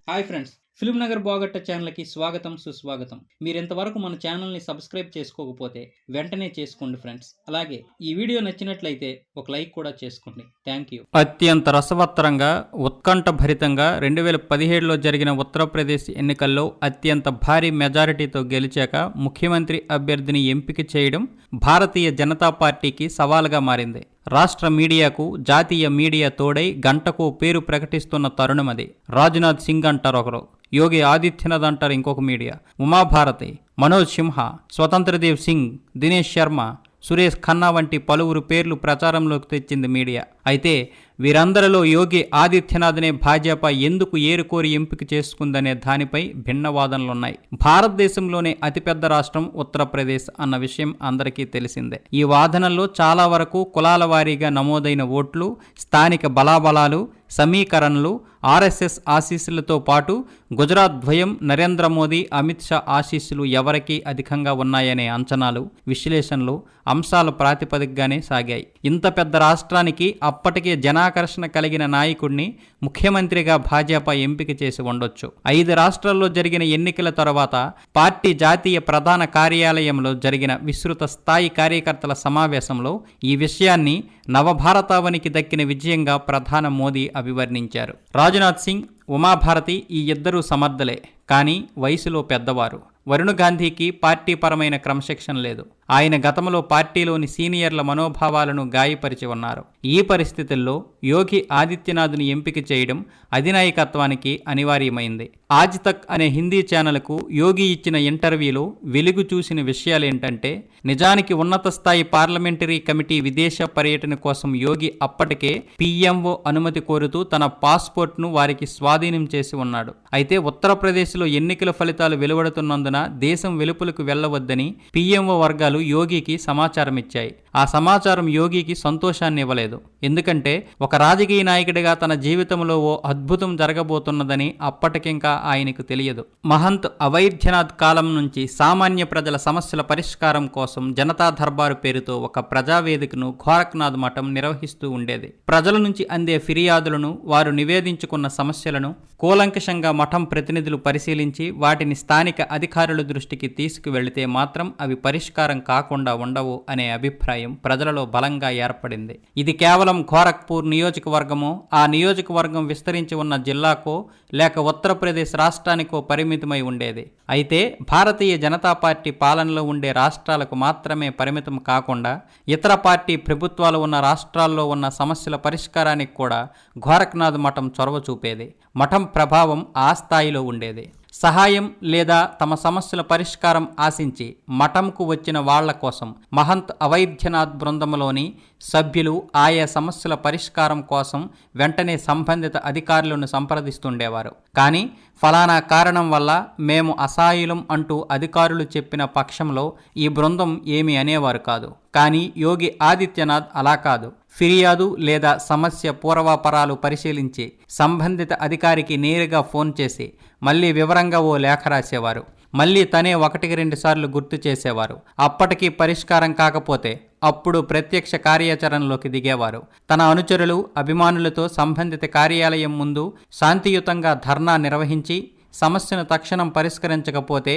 Hi friends, film Nagar బాగట్ట ఛానల్కి స్వాగతం సుస్వాగతం. మీరు ఇంతవరకు మన ఛానల్ని సబ్స్క్రైబ్ చేసుకోకపోతే వెంటనే చేసుకోండి ఫ్రెండ్స్. అలాగే ఈ వీడియో నచ్చినట్లయితే ఒక లైక్ కూడా చేసుకోండి. Thank you. అత్యంత రసవత్తరంగా ఉత్కంఠభరితంగా 2017లో జరిగిన ఉత్తరప్రదేశ్ ఎన్నికల్లో అత్యంత భారీ మెజారిటీతో గెలిచాక ముఖ్యమంత్రి అభ్యర్థిని ఎంపిక చేయడం భారతీయ జనతా పార్టీకి సవాలుగా మారింది. రాష్ట్ర మీడియాకు జాతీయ మీడియా తోడై గంటకు పేరు ప్రకటిస్తున్న తరుణమది. రాజ్నాథ్ సింగ్ అంటారు ఒకరు, యోగి ఆదిత్యనాథ్ అంటారు ఇంకొక మీడియా, ఉమాభారతి, మనోజ్ సిన్హా, స్వతంత్రదేవ్ సింగ్, దినేష్ శర్మ, సురేష్ ఖన్నా వంటి పలువురు పేర్లు ప్రచారంలోకి తెచ్చింది మీడియా. అయితే వీరందరిలో యోగి ఆదిత్యనాథ్నే భాజపా ఎందుకు ఏరుకోరి ఎంపిక చేసుకుందనే దానిపై భిన్న వాదనలున్నాయి. భారతదేశంలోనే అతిపెద్ద రాష్ట్రం ఉత్తరప్రదేశ్ అన్న విషయం అందరికీ తెలిసిందే. ఈ వాదనల్లో చాలా వరకు కులాల వారీగా నమోదైన ఓట్లు, స్థానిక బలాబలాలు, సమీకరణలు, ఆర్ఎస్ఎస్ ఆశీస్సులతో పాటు గుజరాత్ ద్వయం నరేంద్ర మోదీ, అమిత్ షా ఆశీస్సులు ఎవరికి అధికంగా ఉన్నాయనే అంచనాలు, విశ్లేషణలు అంశాల ప్రాతిపదికగానే సాగాయి. ఇంత పెద్ద రాష్ట్రానికి అప్పటికే జనాకర్షణ కలిగిన నాయకుడిని ముఖ్యమంత్రిగా భాజపా ఎంపిక చేసి ఉండొచ్చు. 5 రాష్ట్రాల్లో జరిగిన ఎన్నికల తర్వాత పార్టీ జాతీయ ప్రధాన కార్యాలయంలో జరిగిన విస్తృత స్థాయి కార్యకర్తల సమావేశంలో ఈ విషయాన్ని నవభారతావనికి దక్కిన విజయంగా ప్రధాని మోదీ అభివర్ణించారు. రాజ్నాథ్ సింగ్, ఉమాభారతి ఈ ఇద్దరూ సమర్థులే, కానీ వయసులో పెద్దవారు. వరుణ్ గాంధీకి పార్టీపరమైన క్రమశిక్షణ లేదు. ఆయన గతంలో పార్టీలోని సీనియర్ల మనోభావాలను గాయపరిచి ఉన్నారు. ఈ పరిస్థితుల్లో యోగి ఆదిత్యనాథ్ను ఎంపిక చేయడం అధినాయకత్వానికి అనివార్యమైంది. ఆజ్ తక్ అనే హిందీ ఛానల్కు యోగి ఇచ్చిన ఇంటర్వ్యూలో వెలుగు చూసిన విషయాలేంటంటే, నిజానికి ఉన్నత స్థాయి పార్లమెంటరీ కమిటీ విదేశ పర్యటన కోసం యోగి అప్పటికే పీఎంఓ అనుమతి కోరుతూ తన పాస్పోర్ట్ను వారికి స్వాధీనం చేసి ఉన్నాడు. అయితే ఉత్తరప్రదేశ్లో ఎన్నికల ఫలితాలు వెలువడుతున్నందున దేశం వెలుపలకు వెళ్లవద్దని పీఎంఓ వర్గాలు యోగికి సమాచారం ఇచ్చాయి. ఆ సమాచారం యోగికి సంతోషాన్ని ఇవ్వలేదు. ఎందుకంటే ఒక రాజకీయ నాయకుడిగా తన జీవితంలో ఓ అద్భుతం జరగబోతున్నదని అప్పటికింకా ఆయనకు తెలియదు. మహంత్ అవైద్యనాథ్ కాలం నుంచి సామాన్య ప్రజల సమస్యల పరిష్కారం కోసం జనతా దర్బారు పేరుతో ఒక ప్రజావేదికను గోరఖ్నాథ్ మఠం నిర్వహిస్తూ ఉండేది. ప్రజల నుంచి అందే ఫిర్యాదులను, వారు నివేదించుకున్న సమస్యలను కూలంకషంగా మఠం ప్రతినిధులు పరిశీలించి వాటిని స్థానిక అధికారుల దృష్టికి తీసుకువెళితే మాత్రం అవి పరిష్కారం కాకుండా ఉండవు అనే అభిప్రాయం ప్రజలలో బలంగా ఏర్పడింది. ఇది కేవలం గోరఖ్పూర్ నియోజకవర్గమో, ఆ నియోజకవర్గం విస్తరించి ఉన్న జిల్లాకో లేక ఉత్తరప్రదేశ్ రాష్ట్రానికో పరిమితమై ఉండేది. అయితే భారతీయ జనతా పార్టీ పాలనలో ఉండే రాష్ట్రాలకు మాత్రమే పరిమితం కాకుండా ఇతర పార్టీ ప్రభుత్వాలు ఉన్న రాష్ట్రాల్లో ఉన్న సమస్యల పరిష్కారానికి కూడా గోరఖ్నాథ్ మఠం చొరవ చూపేది. మఠం ప్రభావం ఆ స్థాయిలో ఉండేది. సహాయం లేదా తమ సమస్యల పరిష్కారం ఆశించి మఠంకు వచ్చిన వాళ్ల కోసం మహంత్ అవైద్యనాథ్ బృందంలోని సభ్యులు ఆయా సమస్యల పరిష్కారం కోసం వెంటనే సంబంధిత అధికారులను సంప్రదిస్తుండేవారు. కానీ ఫలానా కారణం వల్ల మేము అసహాయులం అంటూ అధికారులు చెప్పిన పక్షంలో ఈ బృందం ఏమీ అనేవారు కాదు. కానీ యోగి ఆదిత్యనాథ్ అలా కాదు. ఫిర్యాదు లేదా సమస్య పూర్వాపరాలు పరిశీలించి సంబంధిత అధికారికి నేరుగా ఫోన్ చేసి మళ్ళీ వివరంగా ఓ లేఖ రాసేవారు. మళ్ళీ తనే 1-2 సార్లు గుర్తు చేసేవారు. అప్పటికీ పరిష్కారం కాకపోతే అప్పుడు ప్రత్యక్ష కార్యాచరణలోకి దిగేవారు. తన అనుచరులు, అభిమానులతో సంబంధిత కార్యాలయం ముందు శాంతియుతంగా ధర్నా నిర్వహించి సమస్యను తక్షణం పరిష్కరించకపోతే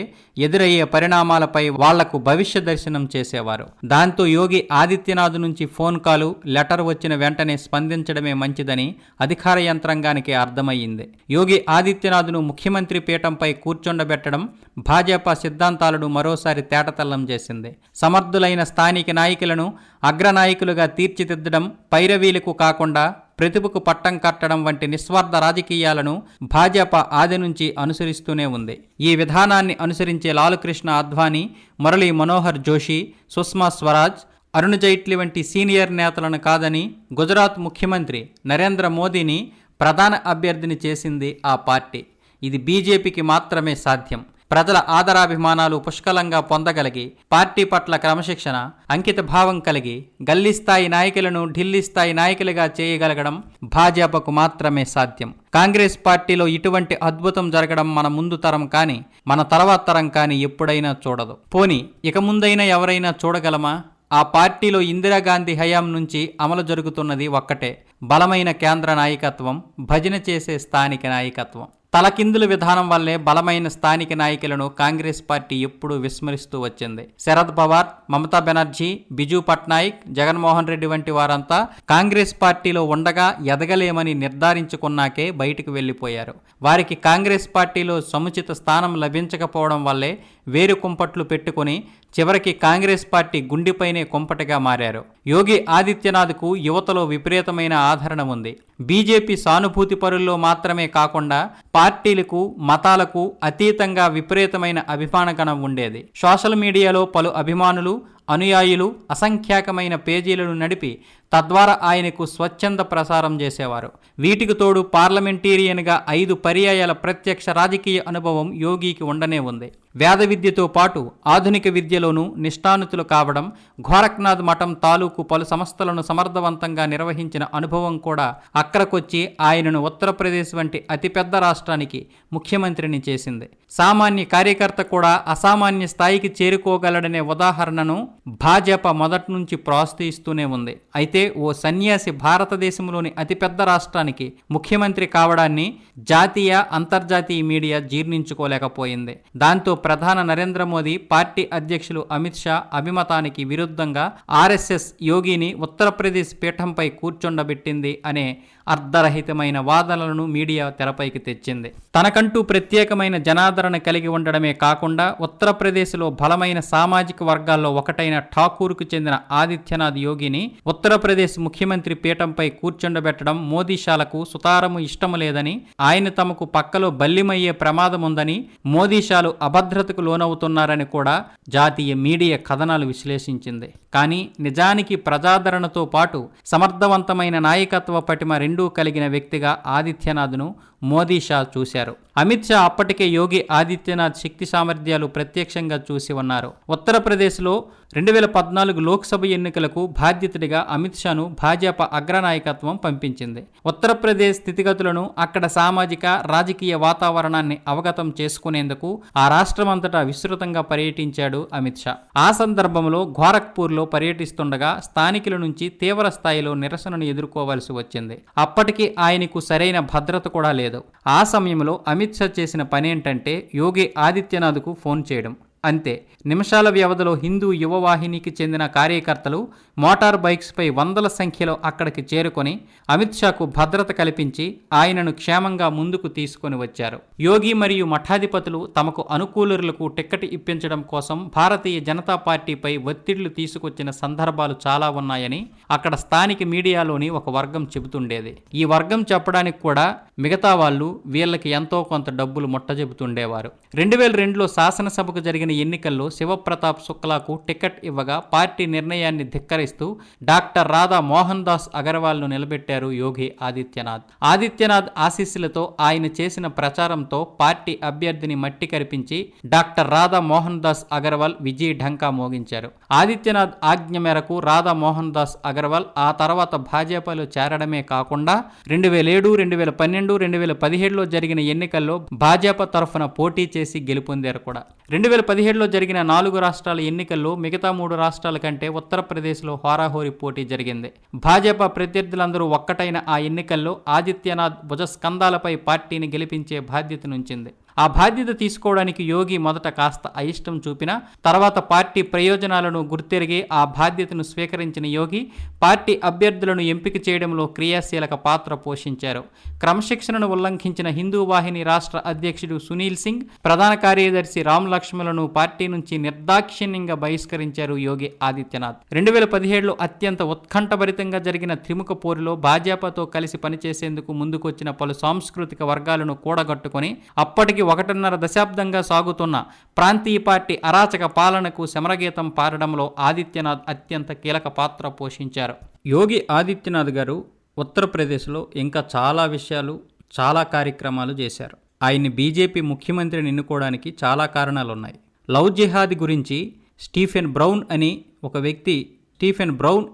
ఎదురయ్యే పరిణామాలపై వాళ్లకు భవిష్య దర్శనం చేసేవారు. దాంతో యోగి ఆదిత్యనాథ్ నుంచి ఫోన్ కాలు, లెటర్ వచ్చిన వెంటనే స్పందించడమే మంచిదని అధికార యంత్రాంగానికి అర్థమయ్యింది. యోగి ఆదిత్యనాథ్ను ముఖ్యమంత్రి పీఠంపై కూర్చొండబెట్టడం భాజపా సిద్ధాంతాలను మరోసారి తేటతెల్లం చేసింది. సమర్థులైన స్థానిక నాయకులను అగ్రనాయకులుగా తీర్చిదిద్దడం, పైరవీలకు కాకుండా ప్రతిభకు పట్టం కట్టడం వంటి నిస్వార్థ రాజకీయాలను భాజపా ఆది నుంచి అనుసరిస్తూనే ఉంది. ఈ విధానాన్ని అనుసరించే లాలుకృష్ణ అద్వానీ, మురళీ మనోహర్ జోషి, సుష్మా స్వరాజ్, అరుణ్ జైట్లీ వంటి సీనియర్ నేతలను కాదని గుజరాత్ ముఖ్యమంత్రి నరేంద్ర మోదీని ప్రధాన అభ్యర్థిని చేసింది ఆ పార్టీ. ఇది బీజేపీకి మాత్రమే సాధ్యం. ప్రజల ఆదరాభిమానాలు పుష్కలంగా పొందగలిగి, పార్టీ పట్ల క్రమశిక్షణ, అంకిత భావం కలిగి గల్లీ స్థాయి నాయకులను ఢిల్లీ స్థాయి నాయకులుగా చేయగలగడం భాజపాకు మాత్రమే సాధ్యం. కాంగ్రెస్ పార్టీలో ఇటువంటి అద్భుతం జరగడం మన ముందు తరం కానీ మన తర్వాత తరం కానీ ఎప్పుడైనా చూడదు. పోనీ ఇక ముందైనా ఎవరైనా చూడగలమా? ఆ పార్టీలో ఇందిరాగాంధీ హయాం నుంచి అమలు జరుగుతున్నది ఒక్కటే, బలమైన కేంద్ర నాయకత్వం, భజన చేసే స్థానిక నాయకత్వం. తలకిందుల విధానం వల్లే బలమైన స్థానిక నాయకులను కాంగ్రెస్ పార్టీ ఎప్పుడూ విస్మరిస్తూ వచ్చింది. శరద్ పవార్, మమతా బెనర్జీ, బిజు పట్నాయక్, జగన్మోహన్ రెడ్డి వంటి వారంతా కాంగ్రెస్ పార్టీలో ఉండగా ఎదగలేమని నిర్ధారించుకున్నాకే బయటకు వెళ్లిపోయారు. వారికి కాంగ్రెస్ పార్టీలో సముచిత స్థానం లభించకపోవడం వల్లే వేరు కుంపట్లు పెట్టుకుని చివరికి కాంగ్రెస్ పార్టీ గుండెపైనే కుంపటిగా మారారు. యోగి ఆదిత్యనాథ్కు యువతలో విపరీతమైన ఆదరణ ఉంది. బీజేపీ సానుభూతి పరుల్లో మాత్రమే కాకుండా పార్టీలకు, మతాలకు అతీతంగా విపరీతమైన అభిమానగణం ఉండేది. సోషల్ మీడియాలో పలు అభిమానులు, అనుయాయులు అసంఖ్యాకమైన పేజీలను నడిపి తద్వారా ఆయనకు స్వచ్ఛంద ప్రసారం చేసేవారు. వీటికి తోడు పార్లమెంటేరియన్గా 5 పర్యాయాల ప్రత్యక్ష రాజకీయ అనుభవం యోగికి ఉండనే ఉంది. వేద విద్యతో పాటు ఆధునిక విద్యలోనూ నిష్ణాతులు కావడం, గోరఖ్నాథ్ మఠం తాలూకు పలు సంస్థలను సమర్థవంతంగా నిర్వహించిన అనుభవం కూడా అక్కడకొచ్చి ఆయనను ఉత్తరప్రదేశ్ వంటి అతిపెద్ద రాష్ట్రానికి ముఖ్యమంత్రిని చేసింది. సామాన్య కార్యకర్త కూడా అసామాన్య స్థాయికి చేరుకోగలడనే ఉదాహరణను భాజపా మొదటి నుంచి ప్రోత్సహిస్తూనే ఉంది. అయితే ఓ సన్యాసి భారతదేశంలోని అతిపెద్ద రాష్ట్రానికి ముఖ్యమంత్రి కావడాన్ని జాతీయ, అంతర్జాతీయ మీడియా జీర్ణించుకోలేకపోయింది. దాంతో ప్రధాని నరేంద్ర మోదీ, పార్టీ అధ్యక్షులు అమిత్ షా అభిమతానికి విరుద్ధంగా ఆర్ఎస్ఎస్ యోగిని ఉత్తరప్రదేశ్ పీఠంపై కూర్చొండబెట్టింది అనే అర్ధరహితమైన వాదనలను మీడియా తెరపైకి తెచ్చింది. తనకంటూ ప్రత్యేకమైన జనాదరణ కలిగి ఉండడమే కాకుండా ఉత్తరప్రదేశ్లో బలమైన సామాజిక వర్గాల్లో ఒకటైన ఠాకూర్కు చెందిన ఆదిత్యనాథ్ యోగిని ఉత్తరప్రదేశ్ ముఖ్యమంత్రి పీఠంపై కూర్చొండబెట్టడం మోదీ షాలకు సుతారము ఇష్టము లేదని, ఆయన తమకు పక్కలో బల్లిమయ్యే ప్రమాదం ఉందని, మోదీ షాలు అభద్రతకు లోనవుతున్నారని కూడా జాతీయ మీడియా కథనాలు విశ్లేషించింది. కానీ నిజానికి ప్రజాదరణతో పాటు సమర్థవంతమైన నాయకత్వ పటిమ రెండూ కలిగిన వ్యక్తిగా ఆదిత్యనాథ్ను మోదీ షా చూశారు. అమిత్ షా అప్పటికే యోగి ఆదిత్యనాథ్ శక్తి సామర్థ్యాలు ప్రత్యక్షంగా చూసి ఉన్నారు. ఉత్తరప్రదేశ్లో 2014 లోక్సభ ఎన్నికలకు బాధ్యతడిగా అమిత్ షాను భాజపా అగ్రనాయకత్వం పంపించింది. ఉత్తరప్రదేశ్ స్థితిగతులను, అక్కడ సామాజిక, రాజకీయ వాతావరణాన్ని అవగతం చేసుకునేందుకు ఆ రాష్ట్రమంతటా విస్తృతంగా పర్యటించాడు అమిత్ షా. ఆ సందర్భంలో గోరఖ్పూర్లో పర్యటిస్తుండగా స్థానికుల నుంచి తీవ్ర స్థాయిలో నిరసనను ఎదుర్కోవాల్సి వచ్చింది. అప్పటికి ఆయనకు సరైన భద్రత కూడా లేదు. ఆ సమయంలో అమిత్ షా చేసిన పనేంటంటే యోగి ఆదిత్యనాథ్కు ఫోన్ చేయడం. అంతే. నిమిషాల వ్యవధిలో హిందూ యువవాహినికి చెందిన కార్యకర్తలు మోటార్ బైక్స్పై వందల సంఖ్యలో అక్కడికి చేరుకొని అమిత్ షాకు భద్రత కల్పించి ఆయనను క్షేమంగా ముందుకు తీసుకొని వచ్చారు. యోగి మరియు మఠాధిపతులు తమకు అనుకూలులకు టిక్కెట్ ఇప్పించడం కోసం భారతీయ జనతా పార్టీపై ఒత్తిళ్లు తీసుకొచ్చిన సందర్భాలు చాలా ఉన్నాయని అక్కడ స్థానిక మీడియాలోని ఒక వర్గం చెబుతుండేది. ఈ వర్గం చెప్పడానికి కూడా మిగతా వాళ్ళు వీళ్ళకి ఎంతో కొంత డబ్బులు ముట్టజెబుతుండేవారు. 2002లో శాసనసభకు జరిగిన ఎన్నికల్లో శివప్రతాప్ శుక్లాకు టికెట్ ఇవ్వగా పార్టీ నిర్ణయాన్ని ధిక్కరిస్తూ డాక్టర్ రాధా మోహన్ దాస్ అగర్వాల్ను నిలబెట్టారు యోగి ఆదిత్యనాథ్. ఆదిత్యనాథ్ ఆశీస్సులతో ఆయన చేసిన ప్రచారంతో పార్టీ అభ్యర్థిని మట్టి కరిపించి డాక్టర్ రాధా మోహన్ దాస్ అగర్వాల్ విజయ ఢంకా మోగించారు. ఆదిత్యనాథ్ ఆజ్ఞ మేరకు రాధా మోహన్ దాస్ అగర్వాల్ ఆ తర్వాత భాజపాలో చేరడమే కాకుండా 2007, 2012, 2017లో జరిగిన ఎన్నికల్లో భాజపా తరఫున పోటీ చేసి గెలుపొందారు కూడా. 2017లో జరిగిన 4 రాష్ట్రాల ఎన్నికల్లో మిగతా 3 రాష్ట్రాల కంటే ఉత్తరప్రదేశ్లో హోరాహోరీ పోటీ జరిగింది. భాజపా ప్రత్యర్థులందరూ ఒక్కటైన ఆ ఎన్నికల్లో ఆదిత్యనాథ్ భుజస్కంధాలపై పార్టీని గెలిపించే బాధ్యతనుంచింది. ఆ బాధ్యత తీసుకోవడానికి యోగి మొదట కాస్త అయిష్టం చూపినా తర్వాత పార్టీ ప్రయోజనాలను గుర్తెరిగి ఆ బాధ్యతను స్వీకరించిన యోగి పార్టీ అభ్యర్థులను ఎంపిక చేయడంలో క్రియాశీలక పాత్ర పోషించారు. క్రమశిక్షణను ఉల్లంఘించిన హిందూ వాహిని రాష్ట్ర అధ్యక్షుడు సునీల్ సింగ్, ప్రధాన కార్యదర్శి రామ్ లక్ష్మణ్లను పార్టీ నుంచి నిర్దాక్షిణ్యంగా బహిష్కరించారు యోగి ఆదిత్యనాథ్. 2017లో అత్యంత ఉత్కంఠభరితంగా జరిగిన త్రిముఖ పోరులో భాజపాతో కలిసి పనిచేసేందుకు ముందుకొచ్చిన పలు సాంస్కృతిక వర్గాలను కూడగట్టుకుని అప్పటికి 1.5 దశాబ్దంగా సాగుతున్న ప్రాంతీయ పార్టీ అరాచక పాలనకు శమరగీతం పాడడంలో ఆదిత్యనాథ్ అత్యంత కీలక పాత్ర పోషించారు. యోగి ఆదిత్యనాథ్ గారు ఉత్తరప్రదేశ్లో ఇంకా చాలా విషయాలు, చాలా కార్యక్రమాలు చేశారు. ఆయన్ని బీజేపీ ముఖ్యమంత్రిని ఎన్నుకోవడానికి చాలా కారణాలున్నాయి. లవ్ జిహాద్ గురించి స్టీఫెన్ బ్రౌన్ అని ఒక వ్యక్తి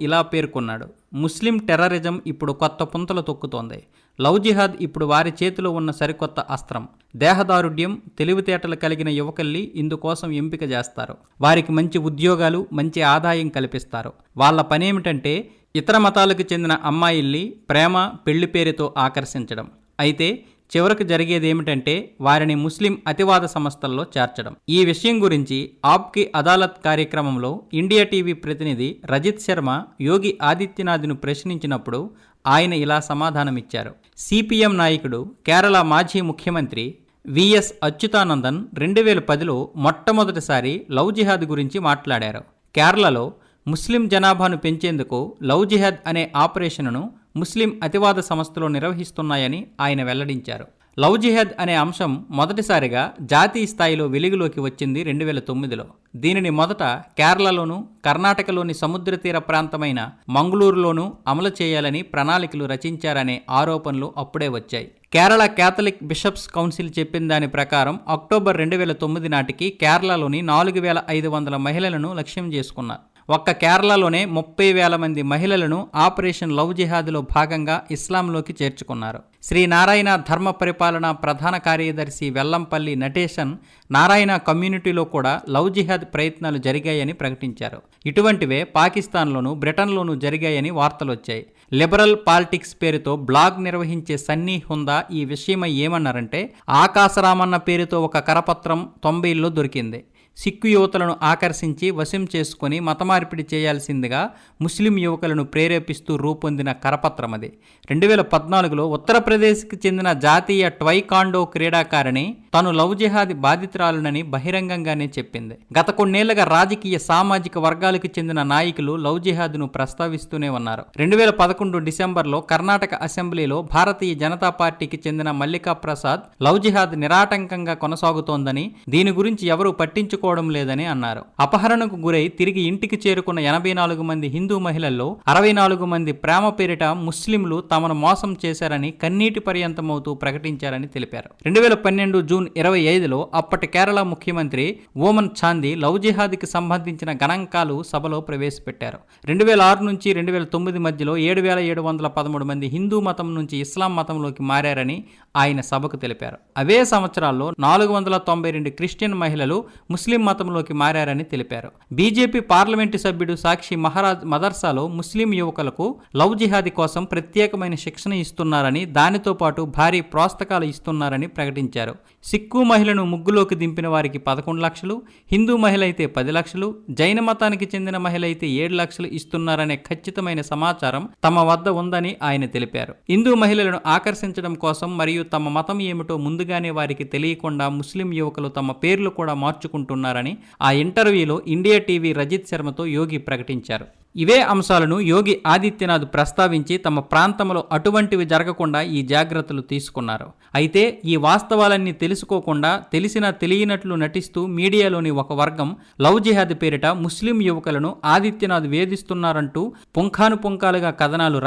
ఇలా పేర్కొన్నాడు. ముస్లిం టెర్రరిజం ఇప్పుడు కొత్త పుంతలు తొక్కుతోంది. లవ్ జిహాద్ ఇప్పుడు వారి చేతిలో ఉన్న సరికొత్త అస్త్రం. దేహదారుఢ్యం, తెలివితేటలు కలిగిన యువకుల్ని ఇందుకోసం ఎంపిక చేస్తారు. వారికి మంచి ఉద్యోగాలు, మంచి ఆదాయం కల్పిస్తారు. వాళ్ళ పనేమిటంటే ఇతర మతాలకు చెందిన అమ్మాయిల్ని ప్రేమ, పెళ్లి పేరుతో ఆకర్షించడం. అయితే చివరకు జరిగేది ఏమిటంటే వారిని ముస్లిం అతివాద సంస్థల్లో చేర్చడం. ఈ విషయం గురించి ఆప్కి అదాలత్ కార్యక్రమంలో ఇండియా టీవీ ప్రతినిధి రజిత్ శర్మ యోగి ఆదిత్యనాథ్ను ప్రశ్నించినప్పుడు ఆయన ఇలా సమాధానమిచ్చారు. సిపిఎం నాయకుడు, కేరళ మాజీ ముఖ్యమంత్రి విఎస్ అచ్యుతానందన్ 2010లో మొట్టమొదటిసారి లవ్ జిహాద్ గురించి మాట్లాడారు. కేరళలో ముస్లిం జనాభాను పెంచేందుకు లవ్ జిహాద్ అనే ఆపరేషన్ను ముస్లిం అతివాద సంస్థలు నిర్వహిస్తున్నాయని ఆయన వెల్లడించారు. లవ్ జిహాద్ అనే అంశం మొదటిసారిగా జాతీయ స్థాయిలో వెలుగులోకి వచ్చింది 2009లో. దీనిని మొదట కేరళలోను, కర్ణాటకలోని సముద్ర తీర ప్రాంతమైన మంగళూరులోనూ అమలు చేయాలని ప్రణాళికలు రచించారనే ఆరోపణలు అప్పుడే వచ్చాయి. కేరళ కేథలిక్ బిషప్స్ కౌన్సిల్ చెప్పిన దాని ప్రకారం అక్టోబర్ 2009 నాటికి కేరళలోని 4500 మహిళలను లక్ష్యం చేసుకున్నారు. ఒక్క కేరళలోనే 30,000 మంది మహిళలను ఆపరేషన్ లవ్ జిహాద్లో భాగంగా ఇస్లాంలోకి చేర్చుకున్నారు. శ్రీ నారాయణ ధర్మ పరిపాలన ప్రధాన కార్యదర్శి వెల్లంపల్లి నటేశన్ నారాయణ కమ్యూనిటీలో కూడా లవ్ జిహాద్ ప్రయత్నాలు జరిగాయని ప్రకటించారు. ఇటువంటివే పాకిస్తాన్లోనూ, బ్రిటన్లోనూ జరిగాయని వార్తలొచ్చాయి. లిబరల్ పాలిటిక్స్ పేరుతో బ్లాగ్ నిర్వహించే సన్నీ హుందా ఈ విషయమై ఏమన్నారంటే, ఆకాశరామన్న పేరుతో ఒక కరపత్రం 90లో దొరికింది. సిక్కు యువతులను ఆకర్షించి వశం చేసుకుని మతమార్పిడి చేయాల్సిందిగా ముస్లిం యువకులను ప్రేరేపిస్తూ రూపొందిన కరపత్రం అది. 2014లో ఉత్తరప్రదేశ్కి చెందిన జాతీయ ట్వైకాండో క్రీడాకారిణి తాను లవ్ జిహాద్ బాధితురాలునని బహిరంగంగానే చెప్పింది. గత కొన్నేళ్లుగా రాజకీయ, సామాజిక వర్గాలకు చెందిన నాయకులు లవ్ జిహాద్ను ప్రస్తావిస్తూనే ఉన్నారు. 2011 డిసెంబర్లో కర్ణాటక అసెంబ్లీలో భారతీయ జనతా పార్టీకి చెందిన మల్లికా ప్రసాద్ లవ్ జిహాద్ నిరాటంకంగా కొనసాగుతోందని, దీని గురించి ఎవరూ పట్టించుకోవడం లేదని అన్నారు. అపహరణకు గురై తిరిగి ఇంటికి చేరుకున్న 84 మంది హిందూ మహిళల్లో 64 మంది ప్రేమ పేరిట ముస్లింలు తమను మోసం చేశారని కన్నీటి పర్యంతమవుతూ ప్రకటించారని తెలిపారు. 2012 జూన్ 25లో అప్పటి కేరళ ముఖ్యమంత్రి ఓమన్ చాందీ లవ్ జిహాద్కి సంబంధించిన గణాంకాలు సభలో ప్రవేశపెట్టారు. 2006 నుంచి 2009 మధ్యలో 7,713 మంది హిందూ మతం నుంచి ఇస్లాం మతంలోకి మారారని ఆయన సభకు తెలిపారు. అవే సంవత్సరాల్లో 492 క్రిస్టియన్ మహిళలు ముస్లిం మతంలోకి మారారని తెలిపారు. బీజేపీ పార్లమెంటు సభ్యుడు సాక్షి మహారాజ్ మదర్సాలో ముస్లిం యువకులకు లవ్ జిహాదీ కోసం ప్రత్యేకమైన శిక్షణ ఇస్తున్నారని, దానితో పాటు భారీ ప్రోత్సాహకాలు ఇస్తున్నారని ప్రకటించారు. సిక్కు మహిళను ముగ్గులోకి దింపిన వారికి 11 లక్షలు, హిందూ మహిళ అయితే 10 లక్షలు, జైన మతానికి చెందిన మహిళ అయితే 7 లక్షలు ఇస్తున్నారనే ఖచ్చితమైన సమాచారం తమ వద్ద ఉందని ఆయన తెలిపారు. హిందూ మహిళలను ఆకర్షించడం కోసం మరియు తమ మతం ఏమిటో ముందుగానే వారికి తెలియకుండా ముస్లిం యువకులు తమ పేర్లు కూడా మార్చుకుంటున్నారని ఆ ఇంటర్వ్యూలో ఇండియా టీవీ రజిత్ శర్మతో యోగి ప్రకటించారు. ఇవే అంశాలను యోగి ఆదిత్యనాథ్ ప్రస్తావించి తమ ప్రాంతంలో అటువంటివి జరగకుండా ఈ జాగ్రత్తలు తీసుకున్నారు. అయితే ఈ వాస్తవాలన్నీ తెలుసుకోకుండా తెలిసినా తెలియనట్లు నటిస్తూ మీడియాలోని ఒక వర్గం లవ్ జిహాద్ పేరిట ముస్లిం యువకులను ఆదిత్యనాథ్ వేధిస్తున్నారంటూ పుంఖానుపుంఖాలుగా కథనాలు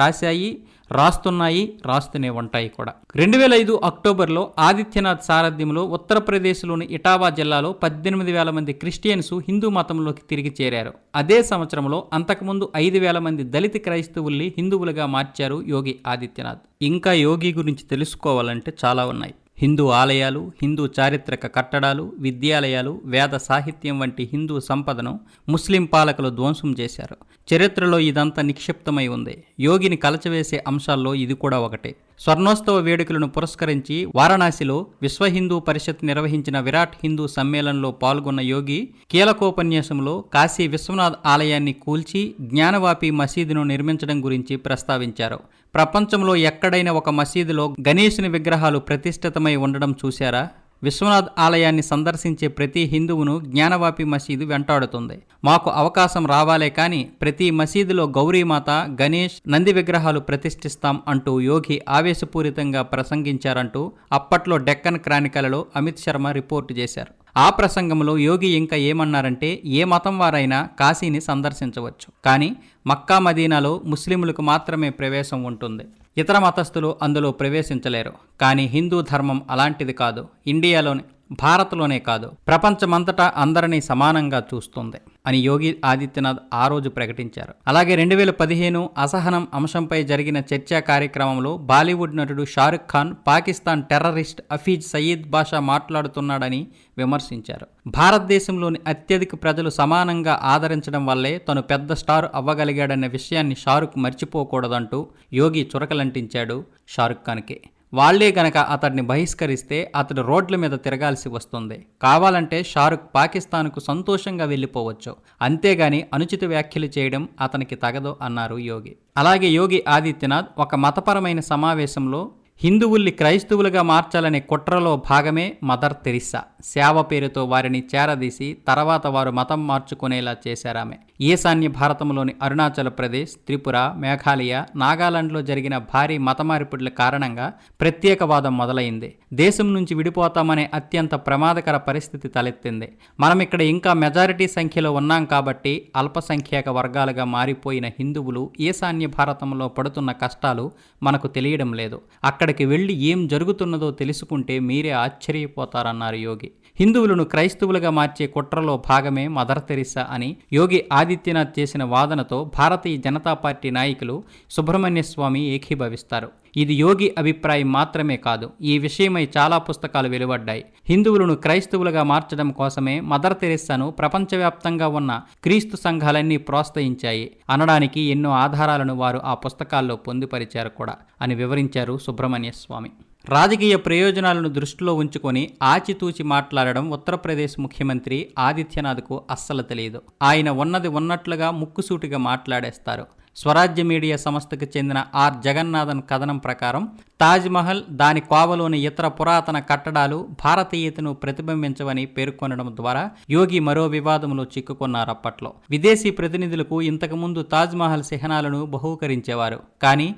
రాస్తున్నాయి, రాస్తూనే ఉంటాయి కూడా. 2005 అక్టోబర్లో ఆదిత్యనాథ్ సారథ్యంలో ఉత్తరప్రదేశ్లోని ఇటావా జిల్లాలో 18,000 మంది క్రిస్టియన్స్ హిందూ మతంలోకి తిరిగి చేరారు. అదే సంవత్సరంలో అంతకుముందు 5,000 మంది దళిత క్రైస్తవుల్ని హిందువులుగా మార్చారు యోగి ఆదిత్యనాథ్. ఇంకా యోగి గురించి తెలుసుకోవాలంటే చాలా ఉన్నాయి. హిందూ ఆలయాలు, హిందూ చారిత్రక కట్టడాలు, విద్యాలయాలు, వేద సాహిత్యం వంటి హిందూ సంపదను ముస్లిం పాలకులు ధ్వంసం చేశారు. చరిత్రలో ఇదంతా నిక్షిప్తమై ఉంది. యోగిని కలచవేసే అంశాల్లో ఇది కూడా ఒకటే. స్వర్ణోత్సవ వేడుకలను పురస్కరించి వారణాసిలో విశ్వ హిందూ పరిషత్ నిర్వహించిన విరాట్ హిందూ సమ్మేళనంలో పాల్గొన్న యోగి కీలకోపన్యాసంలో కాశీ విశ్వనాథ్ ఆలయాన్ని కూల్చి జ్ఞానవాపి మసీదును నిర్మించడం గురించి ప్రస్తావించారు. ప్రపంచంలో ఎక్కడైనా ఒక మసీదులో గణేశుని విగ్రహాలు ప్రతిష్ఠితమై ఉండడం చూశారా? విశ్వనాథ్ ఆలయాన్ని సందర్శించే ప్రతి హిందువును జ్ఞానవాపి మసీదు వెంటాడుతుంది. మాకు అవకాశం రావాలే కానీ ప్రతి మసీదులో గౌరీమాత, గణేష్, నంది విగ్రహాలు ప్రతిష్ఠిస్తాం అంటూ యోగి ఆవేశపూరితంగా ప్రసంగించారంటూ అప్పట్లో డెక్కన్ క్రానికలలో అమిత్ శర్మ రిపోర్టు చేశారు. ఆ ప్రసంగంలో యోగి ఇంకా ఏమన్నారంటే, ఏ మతం వారైనా కాశీని సందర్శించవచ్చు, కానీ మక్కా మదీనాలో ముస్లింలకు మాత్రమే ప్రవేశం ఉంటుంది. ఇతర మతస్థులు అందులో ప్రవేశించలేరు. కానీ హిందూ ధర్మం అలాంటిది కాదు. ఇండియాలోని, భారత్లోనే కాదు, ప్రపంచమంతటా అందరినీ సమానంగా చూస్తుంది అని యోగి ఆదిత్యనాథ్ ఆ రోజు ప్రకటించారు. అలాగే 2015 అసహనం అంశంపై జరిగిన చర్చా కార్యక్రమంలో బాలీవుడ్ నటుడు షారుఖ్ ఖాన్ పాకిస్తాన్ టెర్రరిస్ట్ హఫీజ్ సయీద్ బాషా మాట్లాడుతున్నాడని విమర్శించారు. భారతదేశంలోని అత్యధిక ప్రజలు సమానంగా ఆదరించడం వల్లే తను పెద్ద స్టార్ అవ్వగలిగాడన్న విషయాన్ని షారుఖ్ మర్చిపోకూడదంటూ యోగి చురకలంటించాడు షారుఖ్ ఖాన్కి. వాళ్లే గనక అతడిని బహిష్కరిస్తే అతడు రోడ్ల మీద తిరగాల్సి వస్తుంది. కావాలంటే షారుఖ్ పాకిస్తాన్కు సంతోషంగా వెళ్ళిపోవచ్చు, అంతేగాని అనుచిత వ్యాఖ్యలు చేయడం అతనికి తగదు అన్నారు యోగి. అలాగే యోగి ఆదిత్యనాథ్ ఒక మతపరమైన సమావేశంలో హిందువుల్ని క్రైస్తవులుగా మార్చాలనే కుట్రలో భాగమే మదర్ తెరిస్సా. సేవ పేరుతో వారిని చేరదీసి తర్వాత వారు మతం మార్చుకునేలా చేశారామె. ఈశాన్య భారతంలోని అరుణాచల్ ప్రదేశ్, త్రిపుర, మేఘాలయ, నాగాలాండ్లో జరిగిన భారీ మత మార్పిడుల కారణంగా ప్రత్యేకవాదం మొదలైంది. దేశం నుంచి విడిపోతామనే అత్యంత ప్రమాదకర పరిస్థితి తలెత్తింది. మనం ఇక్కడ ఇంకా మెజారిటీ సంఖ్యలో ఉన్నాం కాబట్టి అల్పసంఖ్యాక వర్గాలుగా మారిపోయిన హిందువులు ఈశాన్య భారతంలో పడుతున్న కష్టాలు మనకు తెలియడం లేదు. అక్కడికి వెళ్ళి ఏం జరుగుతున్నదో తెలుసుకుంటే మీరే ఆశ్చర్యపోతారన్నారు యోగి. హిందువులను క్రైస్తవులుగా మార్చే కుట్రలో భాగమే మదర్ తెరిస్సా అని యోగి ఆదిత్యనాథ్ చేసిన వాదనతో భారతీయ జనతా పార్టీ నాయకులు సుబ్రహ్మణ్య స్వామి ఏకీభవిస్తారు. ఇది యోగి అభిప్రాయం మాత్రమే కాదు, ఈ విషయమై చాలా పుస్తకాలు వెలువడ్డాయి. హిందువులను క్రైస్తవులుగా మార్చడం కోసమే మదర్ తెరిస్సాను ప్రపంచవ్యాప్తంగా ఉన్న క్రీస్తు సంఘాలన్నీ ప్రోత్సహించాయి అనడానికి ఎన్నో ఆధారాలను వారు ఆ పుస్తకాల్లో పొందుపరిచారు కూడా అని వివరించారు సుబ్రహ్మణ్య స్వామి. రాజకీయ ప్రయోజనాలను దృష్టిలో ఉంచుకొని ఆచితూచి మాట్లాడడం ఉత్తరప్రదేశ్ ముఖ్యమంత్రి ఆదిత్యనాథ్కు అస్సలు తెలియదు. ఆయన ఉన్నది ఉన్నట్లుగా ముక్కుసూటిగా మాట్లాడేస్తారు. స్వరాజ్య మీడియా సంస్థకు చెందిన ఆర్ జగన్నాథన్ కథనం ప్రకారం తాజ్మహల్, దాని కోవలోని ఇతర పురాతన కట్టడాలు భారతీయతను ప్రతిబింబించవని పేర్కొనడం ద్వారా యోగి మరో వివాదంలో చిక్కుకున్నారు. అప్పట్లో విదేశీ ప్రతినిధులకు ఇంతకుముందు తాజ్మహల్ చిహ్నాలను బహూకరించేవారు, కానీ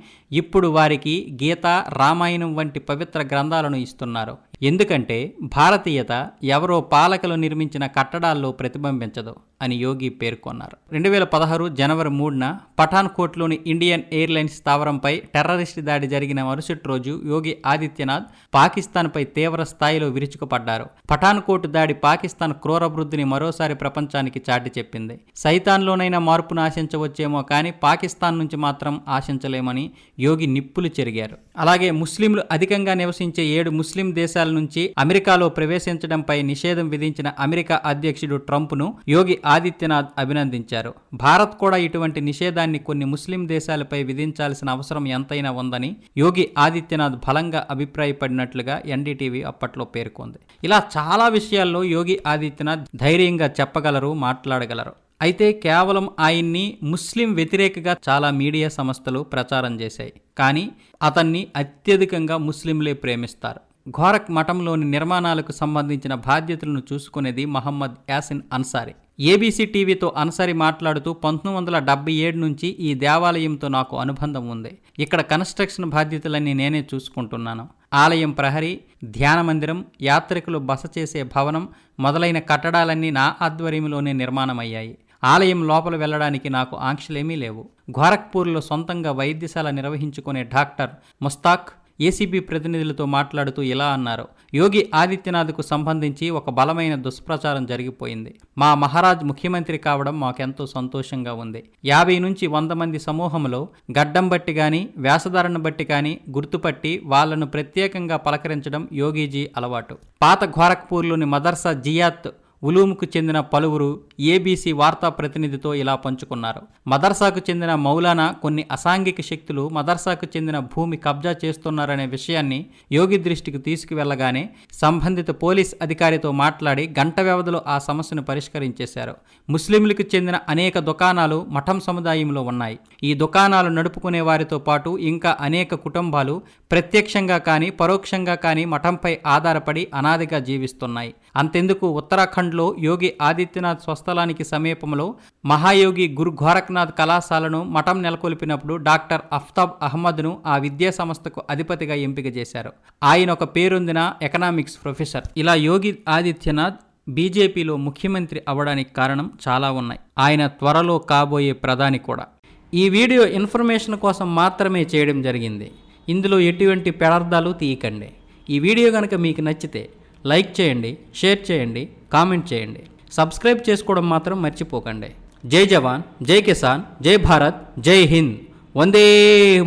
ఇప్పుడు వారికి గీత, రామాయణం వంటి పవిత్ర గ్రంథాలను ఇస్తున్నారు. ఎందుకంటే భారతీయత ఎవరో పాలకులు నిర్మించిన కట్టడాల్లో ప్రతిబింబించదు అని యోగి పేర్కొన్నారు. 2016 జనవరి 3న పఠాన్కోట్లోని ఇండియన్ ఎయిర్లైన్స్ స్థావరంపై టెర్రరిస్ట్ దాడి జరిగిన మరుసటి రోజు యోగి ఆదిత్యనాథ్ పాకిస్తాన్పై తీవ్ర స్థాయిలో విరుచుకుపడ్డారు. పఠాన్కోట్ దాడి పాకిస్తాన్ క్రూరవృద్ధిని మరోసారి ప్రపంచానికి చాటి చెప్పింది. సైతాన్లోనైనా మార్పును ఆశించవచ్చేమో కానీ పాకిస్తాన్ నుంచి మాత్రం ఆశించలేమని యోగి నిప్పులు చెరిగారు. అలాగే ముస్లింలు అధికంగా నివసించే 7 ముస్లిం దేశాల నుంచి అమెరికాలో ప్రవేశించడంపై నిషేధం విధించిన అమెరికా అధ్యక్షుడు ట్రంప్ను యోగి ఆదిత్యనాథ్ అభినందించారు. భారత్ కూడా ఇటువంటి నిషేధాన్ని కొన్ని ముస్లిం దేశాలపై విధించాల్సిన అవసరం ఎంతైనా ఉందని యోగి ఆదిత్యనాథ్ బలంగా అభిప్రాయపడినట్లుగా ఎన్డీటీవీ అప్పట్లో పేర్కొంది. ఇలా చాలా విషయాల్లో యోగి ఆదిత్యనాథ్ ధైర్యంగా చెప్పగలరు, మాట్లాడగలరు. అయితే కేవలం ఆయన్ని ముస్లిం వ్యతిరేకగా చాలా మీడియా సంస్థలు ప్రచారం చేశాయి. కానీ అతన్ని అత్యధికంగా ముస్లింలే ప్రేమిస్తారు. ఘోరక్ మఠంలోని నిర్మాణాలకు సంబంధించిన బాధ్యతలను చూసుకునేది మహమ్మద్ యాసిన్ అన్సారీ. ఏబీసీ టీవీతో అన్సారీ మాట్లాడుతూ 1977 నుంచి ఈ దేవాలయంతో నాకు అనుబంధం ఉంది. ఇక్కడ కన్స్ట్రక్షన్ బాధ్యతలన్నీ నేనే చూసుకుంటున్నాను. ఆలయం ప్రహరీ, ధ్యాన మందిరం, యాత్రికులు బస చేసే భవనం మొదలైన కట్టడాలన్నీ నా ఆధ్వర్యంలోనే నిర్మాణమయ్యాయి. ఆలయం లోపల వెళ్ళడానికి నాకు ఆంక్షలేమీ లేవు. గోరఖ్పూర్లో సొంతంగా వైద్యశాల నిర్వహించుకునే డాక్టర్ ముస్తాక్ ఏసీబీ ప్రతినిధులతో మాట్లాడుతూ ఇలా అన్నారు. యోగి ఆదిత్యనాథ్కు సంబంధించి ఒక బలమైన దుష్ప్రచారం జరిగిపోయింది. మా మహారాజ్ ముఖ్యమంత్రి కావడం మాకెంతో సంతోషంగా ఉంది. 50 నుంచి 100 మంది సమూహంలో గడ్డం బట్టి కానీ వేషధారణ బట్టి కానీ గుర్తుపట్టి వాళ్లను ప్రత్యేకంగా పలకరించడం యోగీజీ అలవాటు. పాత గోరఖ్పూర్లోని మదర్సా జియాత్ ఉలూముకు చెందిన పలువురు ఏబీసీ వార్తా ప్రతినిధితో ఇలా పంచుకున్నారు. మదర్సాకు చెందిన మౌలానా కొన్ని అసాంఘిక శక్తులు మదర్సాకు చెందిన భూమి కబ్జా చేస్తున్నారనే విషయాన్ని యోగి దృష్టికి తీసుకువెళ్లగానే సంబంధిత పోలీస్ అధికారితో మాట్లాడి గంట వ్యవధిలో ఆ సమస్యను పరిష్కరించేశారు. ముస్లింలకు చెందిన అనేక దుకాణాలు మఠం సముదాయంలో ఉన్నాయి. ఈ దుకాణాలు నడుపుకునే వారితో పాటు ఇంకా అనేక కుటుంబాలు ప్రత్యక్షంగా కానీ పరోక్షంగా కానీ మఠంపై ఆధారపడి అనాదిగా జీవిస్తున్నాయి. అంతెందుకు ఉత్తరాఖండ్లో యోగి ఆదిత్యనాథ్ స్వస్థలానికి సమీపంలో మహాయోగి గురు గోరఖ్నాథ్ కళాశాలను మఠం నెలకొల్పినప్పుడు డాక్టర్ అఫ్తాబ్ అహ్మద్ను ఆ విద్యా సంస్థకు అధిపతిగా ఎంపిక చేశారు. ఆయన ఒక పేరొందిన ఎకనామిక్స్ ప్రొఫెసర్. ఇలా యోగి ఆదిత్యనాథ్ బీజేపీలో ముఖ్యమంత్రి అవ్వడానికి కారణం చాలా ఉన్నాయి. ఆయన త్వరలో కాబోయే ప్రధాని కూడా. ఈ వీడియో ఇన్ఫర్మేషన్ కోసం మాత్రమే చేయడం జరిగింది. ఇందులో ఎటువంటి పెడార్థాలు తీయకండి. ఈ వీడియో కనుక మీకు నచ్చితే లైక్ చేయండి, షేర్ చేయండి, కామెంట్ చేయండి. సబ్స్క్రైబ్ చేసుకోవడం మాత్రం మర్చిపోకండి. జై జవాన్, జై కిసాన్, జై భారత్, జై హింద్, వందే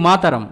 మాతరం.